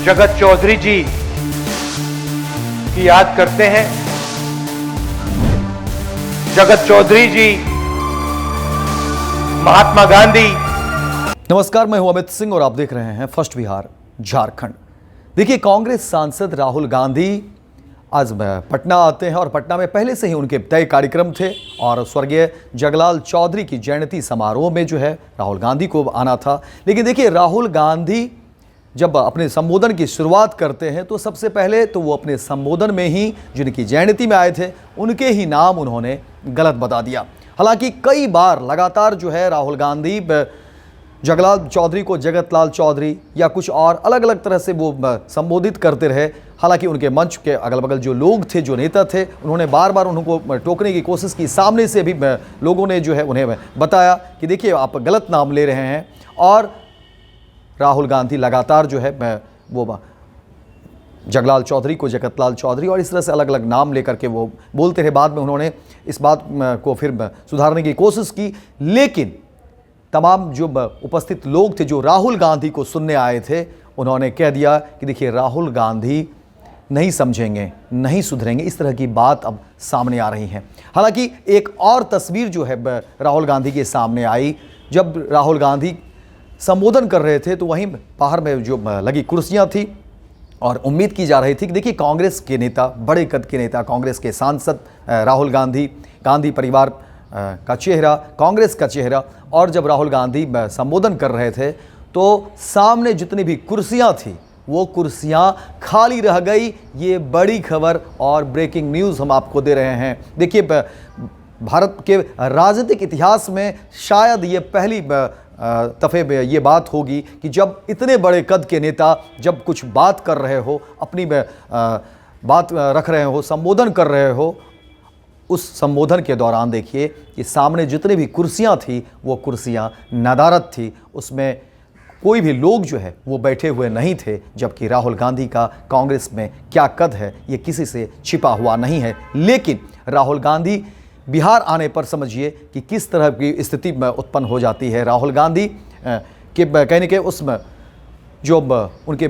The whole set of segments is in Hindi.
जगत चौधरी जी की याद करते हैं। जगत चौधरी जी, महात्मा गांधी। नमस्कार, मैं हूं अमित सिंह और आप देख रहे हैं फर्स्ट बिहार झारखंड। देखिए, कांग्रेस सांसद राहुल गांधी आज पटना आते हैं और पटना में पहले से ही उनके तय कार्यक्रम थे और स्वर्गीय जगलाल चौधरी की जयंती समारोह में जो है राहुल गांधी को आना था। लेकिन देखिए, राहुल गांधी जब अपने संबोधन की शुरुआत करते हैं तो सबसे पहले तो वो अपने संबोधन में ही जिनकी जयंती में आए थे उनके ही नाम उन्होंने गलत बता दिया। हालांकि कई बार लगातार जो है राहुल गांधी जगलाल चौधरी को जगतलाल चौधरी या कुछ और अलग अलग तरह से वो संबोधित करते रहे। हालांकि उनके मंच के अगल बगल जो लोग थे, जो नेता थे, उन्होंने बार बार उनको टोकने की कोशिश की। सामने से भी लोगों ने जो है उन्हें बताया कि देखिए, आप गलत नाम ले रहे हैं। और राहुल गांधी लगातार जो है वो जगलाल चौधरी को जगतलाल चौधरी और इस तरह से अलग अलग नाम लेकर के वो बोलते रहे। बाद में उन्होंने इस बात को फिर सुधारने की कोशिश की, लेकिन तमाम जो उपस्थित लोग थे जो राहुल गांधी को सुनने आए थे, उन्होंने कह दिया कि देखिए, राहुल गांधी नहीं समझेंगे, नहीं सुधरेंगे। इस तरह की बात अब सामने आ रही है। हालांकि एक और तस्वीर जो है राहुल गांधी के सामने आई। जब राहुल गांधी संबोधन कर रहे थे तो वहीं बाहर में जो लगी कुर्सियां थी और उम्मीद की जा रही थी कि देखिए, कांग्रेस के नेता, बड़े कद के नेता, कांग्रेस के सांसद राहुल गांधी, गांधी परिवार का चेहरा, कांग्रेस का चेहरा, और जब राहुल गांधी संबोधन कर रहे थे तो सामने जितनी भी कुर्सियां थी वो कुर्सियां खाली रह गई। ये बड़ी खबर और ब्रेकिंग न्यूज़ हम आपको दे रहे हैं। देखिए, भारत के राजनीतिक इतिहास में शायद ये पहली दफ़े ये बात होगी कि जब इतने बड़े कद के नेता जब कुछ बात कर रहे हो, अपनी बात रख रहे हो, संबोधन कर रहे हो, उस संबोधन के दौरान देखिए कि सामने जितनी भी कुर्सियां थी वो कुर्सियां नदारद थी। उसमें कोई भी लोग जो है वो बैठे हुए नहीं थे। जबकि राहुल गांधी का कांग्रेस में क्या कद है ये किसी से छिपा हुआ नहीं है। लेकिन राहुल गांधी बिहार आने पर समझिए कि किस तरह की स्थिति उत्पन्न हो जाती है। राहुल गांधी के कहने के उसमें जो उनके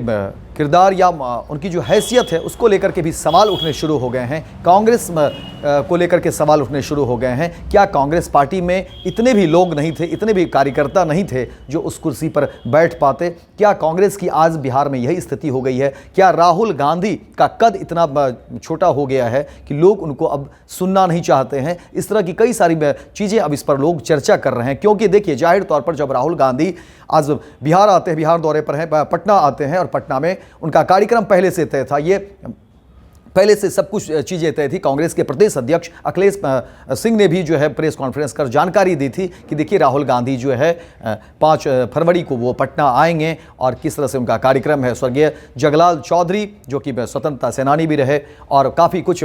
किरदार या उनकी जो हैसियत है उसको लेकर के भी सवाल उठने शुरू हो गए हैं। कांग्रेस को लेकर के सवाल उठने शुरू हो गए हैं। क्या कांग्रेस पार्टी में इतने भी लोग नहीं थे, इतने भी कार्यकर्ता नहीं थे जो उस कुर्सी पर बैठ पाते? क्या कांग्रेस की आज बिहार में यही स्थिति हो गई है? क्या राहुल गांधी का कद इतना छोटा हो गया है कि लोग उनको अब सुनना नहीं चाहते हैं? इस तरह की कई सारी चीज़ें अब इस पर लोग चर्चा कर रहे हैं। क्योंकि देखिए, जाहिर तौर पर जब राहुल गांधी आज बिहार आते हैं, बिहार दौरे पर हैं, पटना आते हैं और पटना में उनका कार्यक्रम पहले से तय था। ये पहले से सब कुछ चीज़ें तय थी। कांग्रेस के प्रदेश अध्यक्ष अखिलेश सिंह ने भी जो है प्रेस कॉन्फ्रेंस कर जानकारी दी थी कि देखिए, राहुल गांधी जो है 5 फरवरी को वो पटना आएंगे और किस तरह से उनका कार्यक्रम है। स्वर्गीय जगलाल चौधरी जो कि स्वतंत्रता सेनानी भी रहे और काफ़ी कुछ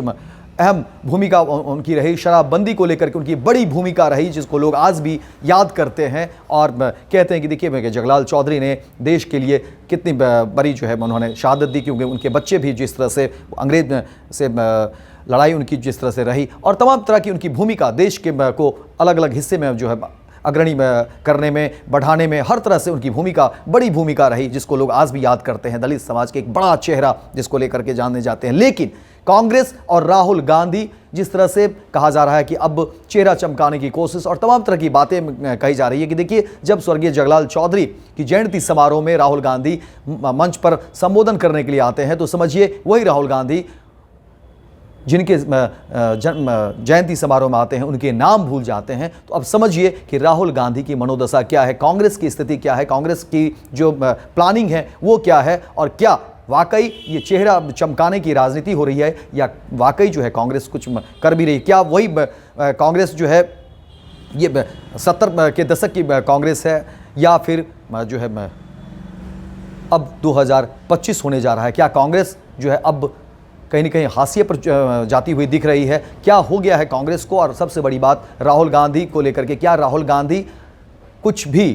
अहम भूमिका उनकी रही, शराबबंदी को लेकर के उनकी बड़ी भूमिका रही, जिसको लोग आज भी याद करते हैं और कहते हैं कि देखिए, जगलाल चौधरी ने देश के लिए कितनी बड़ी जो है उन्होंने शहादत दी। क्योंकि उनके बच्चे भी जिस तरह से अंग्रेज से लड़ाई उनकी जिस तरह से रही और तमाम तरह की उनकी भूमिका देश के को अलग अलग हिस्से में जो है अग्रणी करने में, बढ़ाने में, हर तरह से उनकी भूमिका, बड़ी भूमिका रही, जिसको लोग आज भी याद करते हैं। दलित समाज के एक बड़ा चेहरा जिसको लेकर के जाने जाते हैं। लेकिन कांग्रेस और राहुल गांधी जिस तरह से कहा जा रहा है कि अब चेहरा चमकाने की कोशिश और तमाम तरह की बातें कही जा रही है कि देखिए, जब स्वर्गीय जगलाल चौधरी की जयंती समारोह में राहुल गांधी मंच पर संबोधन करने के लिए आते हैं तो समझिए वही राहुल गांधी जिनके जयंती समारोह में आते हैं उनके नाम भूल जाते हैं। तो अब समझिए कि राहुल गांधी की मनोदशा क्या है, कांग्रेस की स्थिति क्या है, कांग्रेस की जो प्लानिंग है वो क्या है और क्या वाकई ये चेहरा चमकाने की राजनीति हो रही है या वाकई जो है कांग्रेस कुछ कर भी रही है? क्या वही कांग्रेस जो है ये 70 के दशक की कांग्रेस है या फिर जो है अब 2025 होने जा रहा है? क्या कांग्रेस जो है अब कहीं ना कहीं हाशिए पर जाती हुई दिख रही है? क्या हो गया है कांग्रेस को? और सबसे बड़ी बात राहुल गांधी को लेकर के, क्या राहुल गांधी कुछ भी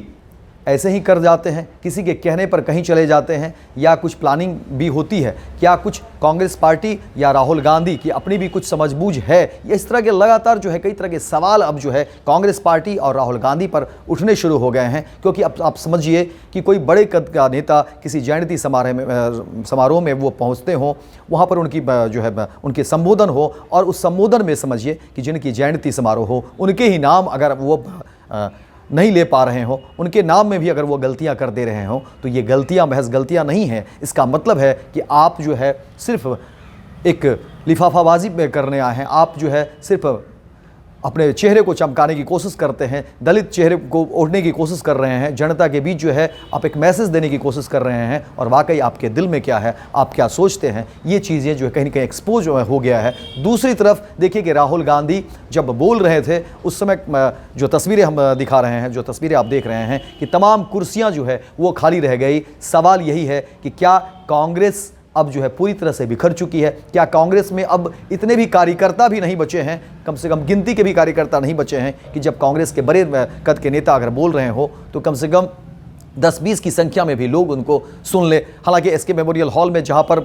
ऐसे ही कर जाते हैं, किसी के कहने पर कहीं चले जाते हैं, या कुछ प्लानिंग भी होती है? क्या कुछ कांग्रेस पार्टी या राहुल गांधी की अपनी भी कुछ समझबूझ है? ये इस तरह के लगातार जो है कई तरह के सवाल अब जो है कांग्रेस पार्टी और राहुल गांधी पर उठने शुरू हो गए हैं, क्योंकि अब आप समझिए कि कोई बड़े कद का नेता किसी जयंती समारोह में वो पहुंचते हों, वहाँ पर उनकी जो है उनके संबोधन हो, और उस संबोधन में समझिए कि जिनकी जयंती समारोह हो उनके ही नाम अगर वो नहीं ले पा रहे हो, उनके नाम में भी अगर वो गलतियां कर दे रहे हो, तो ये गलतियां महज गलतियां नहीं हैं। इसका मतलब है कि आप जो है सिर्फ एक लिफाफाबाजी में करने आए हैं, आप जो है सिर्फ अपने चेहरे को चमकाने की कोशिश करते हैं, दलित चेहरे को ओढ़ने की कोशिश कर रहे हैं, जनता के बीच जो है आप एक मैसेज देने की कोशिश कर रहे हैं, और वाकई आपके दिल में क्या है, आप क्या सोचते हैं, ये चीज़ें जो है कहीं ना कहीं एक्सपोज हो गया है। दूसरी तरफ देखिए कि राहुल गांधी जब बोल रहे थे उस समय जो तस्वीरें हम दिखा रहे हैं, जो तस्वीरें आप देख रहे हैं कि तमाम कुर्सियाँ जो है वो खाली रह गई। सवाल यही है कि क्या कांग्रेस अब जो है पूरी तरह से बिखर चुकी है? क्या कांग्रेस में अब इतने भी कार्यकर्ता भी नहीं बचे हैं, कम से कम गिनती के भी कार्यकर्ता नहीं बचे हैं कि जब कांग्रेस के बड़े कद के नेता अगर बोल रहे हो तो कम से कम 10-20 की संख्या में भी लोग उनको सुन ले? हालांकि एसके मेमोरियल हॉल में जहां पर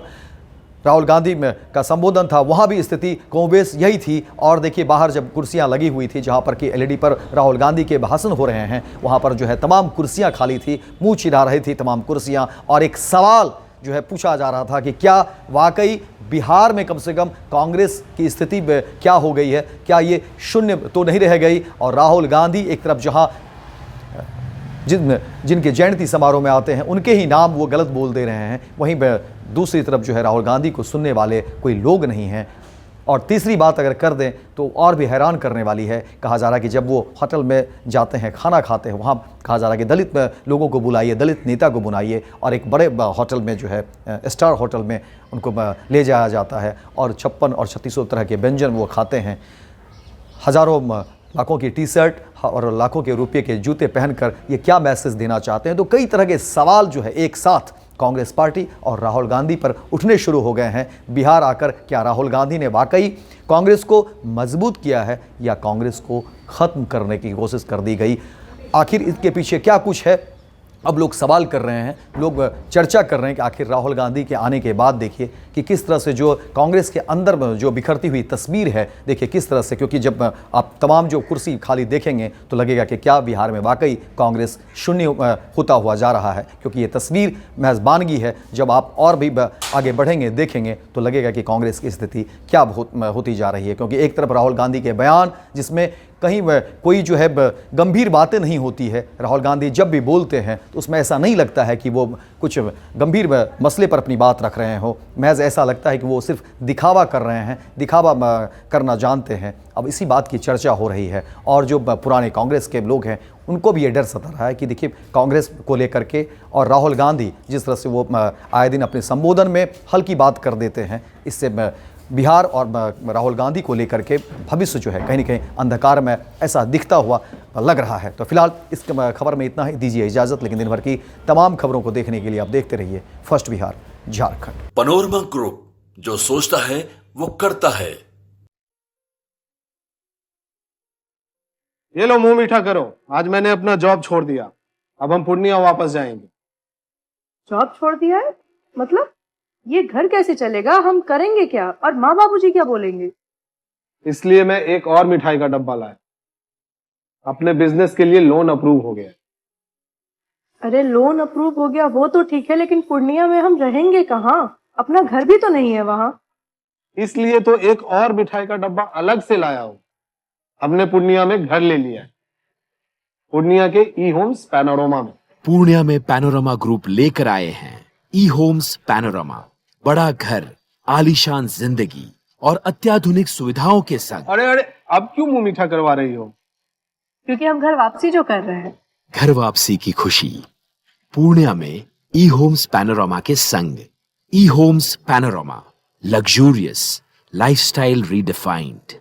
राहुल गांधी का संबोधन था वहां भी स्थिति कमोबेश यही थी। और देखिए बाहर जब कुर्सियां लगी हुई थी जहां पर कि एलईडी पर राहुल गांधी के भाषण हो रहे हैं, वहां पर जो है तमाम कुर्सियां खाली थी, मुंह चिढ़ा रही थी तमाम कुर्सियां, और एक सवाल जो है पूछा जा रहा था कि क्या वाकई बिहार में कम से कम कांग्रेस की स्थिति क्या हो गई है? क्या ये शून्य तो नहीं रह गई? और राहुल गांधी एक तरफ जहां जिनके जयंती समारोह में आते हैं उनके ही नाम वो गलत बोल दे रहे हैं, वहीं दूसरी तरफ जो है राहुल गांधी को सुनने वाले कोई लोग नहीं हैं। और तीसरी बात अगर कर दें तो और भी हैरान करने वाली है। कहा जा रहा है कि जब वो होटल में जाते हैं, खाना खाते हैं, वहाँ कहा जा रहा है कि दलित लोगों को बुलाइए, दलित नेता को बुलाइए, और एक बड़े होटल में जो है स्टार होटल में उनको ले जाया जाता है, और 56 और 3600 तरह के व्यंजन वो खाते हैं। हज़ारों लाखों की टी शर्ट और लाखों के रुपये के जूते पहनकर ये क्या मैसेज देना चाहते हैं? तो कई तरह के सवाल जो है एक साथ कांग्रेस पार्टी और राहुल गांधी पर उठने शुरू हो गए हैं। बिहार आकर क्या राहुल गांधी ने वाकई कांग्रेस को मजबूत किया है, या कांग्रेस को ख़त्म करने की कोशिश कर दी गई? आखिर इसके पीछे क्या कुछ है? अब लोग सवाल कर रहे हैं, लोग चर्चा कर रहे हैं कि आखिर राहुल गांधी के आने के बाद देखिए कि किस तरह से जो कांग्रेस के अंदर जो बिखरती हुई तस्वीर है, देखिए किस तरह से, क्योंकि जब आप तमाम जो कुर्सी खाली देखेंगे तो लगेगा कि क्या बिहार में वाकई कांग्रेस शून्य होता हुआ जा रहा है, क्योंकि ये तस्वीर मेज़बानगी है। जब आप और भी आगे बढ़ेंगे देखेंगे तो लगेगा कि कांग्रेस की स्थिति क्या होती जा रही है, क्योंकि एक तरफ राहुल गांधी के बयान जिसमें कहीं कोई जो है गंभीर बातें नहीं होती है। राहुल गांधी जब भी बोलते हैं तो उसमें ऐसा नहीं लगता है कि वो कुछ गंभीर मसले पर अपनी बात रख रहे हो, महज ऐसा लगता है कि वो सिर्फ दिखावा कर रहे हैं, दिखावा करना जानते हैं। अब इसी बात की चर्चा हो रही है, और जो पुराने कांग्रेस के लोग हैं उनको भी ये डर सता रहा है कि देखिए कांग्रेस को लेकर के और राहुल गांधी जिस तरह से वो आए दिन अपने संबोधन में हल्की बात कर देते हैं, इससे बिहार और राहुल गांधी को लेकर के भविष्य जो है कहीं ना कहीं अंधकार में ऐसा दिखता हुआ लग रहा है। तो फिलहाल इस खबर में इतना ही, दीजिए इजाज़त। लेकिन दिन भर की तमाम खबरों को देखने के लिए आप देखते रहिए first Bihar Jharkhand. Panorama group, जो सोचता है वो करता है। ये लो मुंह मीठा करो, आज मैंने अपना जॉब छोड़ दिया, अब हम पूर्णिया वापस जाएंगे। जॉब छोड़ दिया है? मतलब ये घर कैसे चलेगा? हम करेंगे क्या? और माँ बाबूजी क्या बोलेंगे? इसलिए मैं एक और मिठाई का डब्बा लाया। अपने बिजनेस के लिए लोन अप्रूव हो गया। अरे लोन अप्रूव हो गया वो तो ठीक है, लेकिन पूर्णिया में हम रहेंगे कहाँ? अपना घर भी तो नहीं है वहाँ। इसलिए तो एक और मिठाई का डब्बा अलग से लाया हूँ। हमने पूर्णिया में घर ले लिया है, पूर्णिया के ई होम्स पैनोरमा में। पूर्णिया में पैनोरमा ग्रुप लेकर आए हैं ई होम्स पैनोरमा। बड़ा घर, आलीशान जिंदगी और अत्याधुनिक सुविधाओं के संग। अरे अब क्यों मुंह मीठा करवा रही हो? क्योंकि हम घर वापसी जो कर रहे हैं। घर वापसी की खुशी पूर्णिया में ई होम्स पैनोरमा के संग। ई homes panorama, luxurious lifestyle redefined.